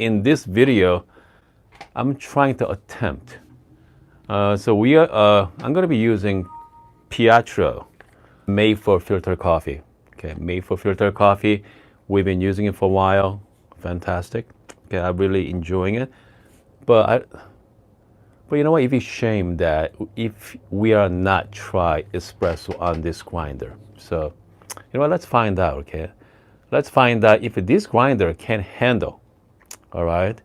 in this video, I'm trying to attempt. So I'm going to be using Pietro, made for filter coffee. Okay, made for filter coffee. We've been using it for a while. Fantastic. Okay, I'm really enjoying it. But you know what? It'd be a shame that if we are not try espresso on this grinder. So, you know what? Let's find out. Okay, let's find out if this grinder can handle. All right,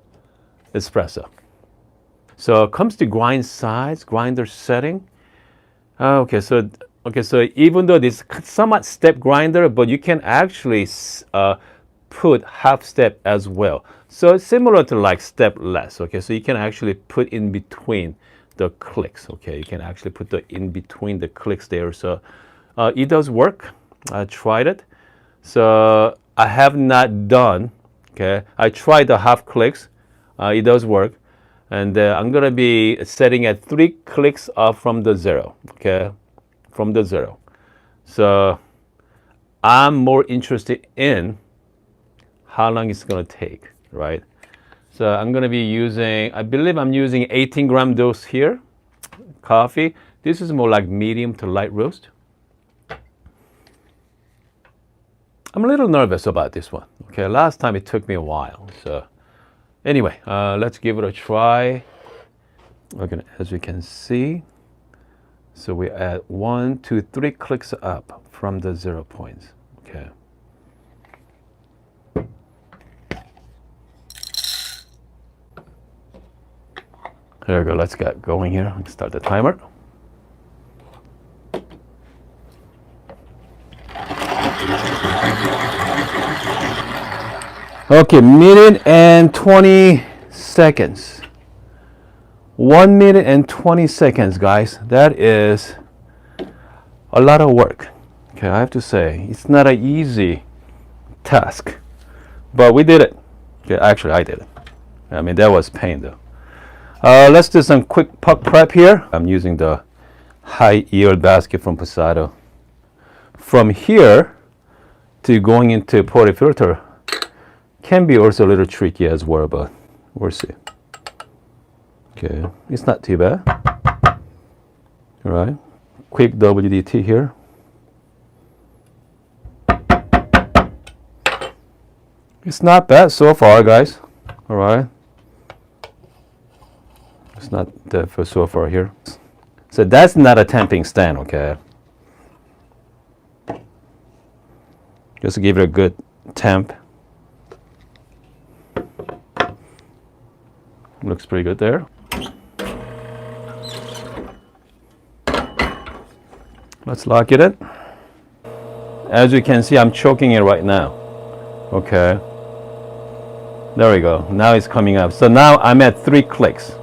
espresso. So it comes to grind size, grinder setting. Okay, so even though this somewhat step grinder, but you can actually put half step as well. So it's similar to like step less. Okay, so you can actually put in between the clicks. Okay, you can actually put the in between the clicks there. So it does work. I tried it. So I have not done. Okay, I tried the half clicks. It does work. And I'm gonna be setting at 3 clicks up from the 0, okay? From the 0. So I'm more interested in how long it's gonna take, right? So I'm gonna be using, I believe I'm using 18-gram dose here, coffee. This is more like medium to light roast. I'm a little nervous about this one, okay? Last time it took me a while, so. Anyway, let's give it a try. Okay, as you can see, so we add 1, 2, 3 clicks up from the 0 points. Okay. There we go. Let's get going here. Start the timer. Okay, minute and 20 seconds. 1 minute and 20 seconds, guys. That is a lot of work. Okay, I have to say, it's not an easy task, but we did it. Okay, actually, I did it. I mean, that was pain though. Let's do some quick puck prep here. I'm using the high yield basket from Passato. From here to going into portafilter can be also a little tricky as well, but we'll see. Okay, it's not too bad. All right, quick WDT here. It's not bad so far, guys. All right, it's not bad for so far here. So that's not a tamping stand, okay? Just to give it a good temp. Looks pretty good there. Let's lock it in. As you can see, I'm choking it right now. Okay. There we go. Now it's coming up. So now I'm at 3 clicks.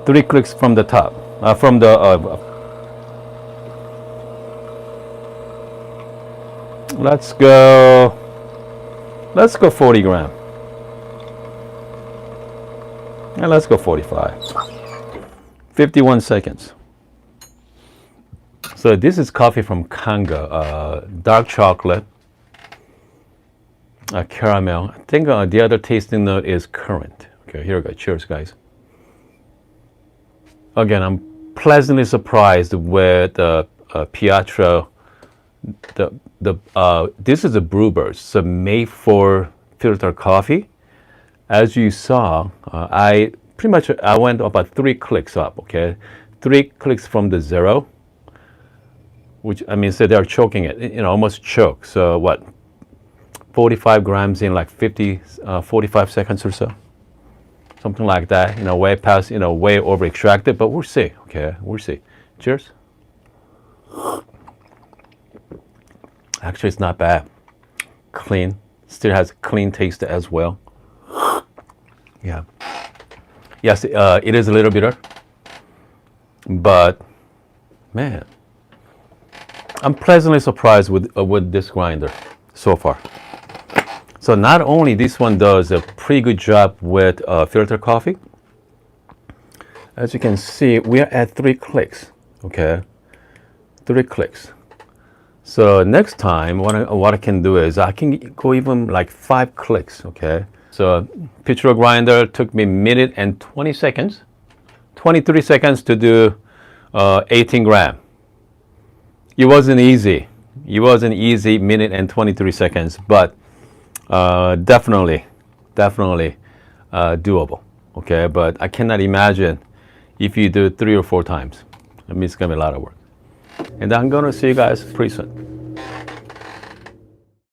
3 clicks from the top. From the let's go 40 gram. And let's go 45. 51 seconds. So this is coffee from Kanga, dark chocolate, caramel. I think the other tasting note is currant. Okay, here we go. Cheers, guys. Again, I'm pleasantly surprised with Pietro. This is a brew burst, so made for filter coffee. As you saw, I went about 3 clicks up, okay? 3 clicks from the 0, which, I mean, so they're choking it, you know, almost choke. So what, 45 grams in like 45 seconds or so? Something like that, you know, way past, you know, way over extracted, but we'll see, okay? We'll see. Cheers. Actually, it's not bad. Clean, still has clean taste as well. Yeah. Yes, it is a little bitter, but man, I'm pleasantly surprised with this grinder so far. So not only this one does a pretty good job with filter coffee. As you can see, we are at 3 clicks. Okay, 3 clicks. So next time, what I can do is I can go even like 5 clicks. Okay. So Pietro grinder took me a minute and 20 seconds, 23 seconds to do 18 gram. It wasn't easy. It wasn't easy, minute and 23 seconds, but definitely doable. Okay, but I cannot imagine if you do it 3 or 4 times. I mean, it's gonna be a lot of work. And I'm gonna see you guys pretty soon.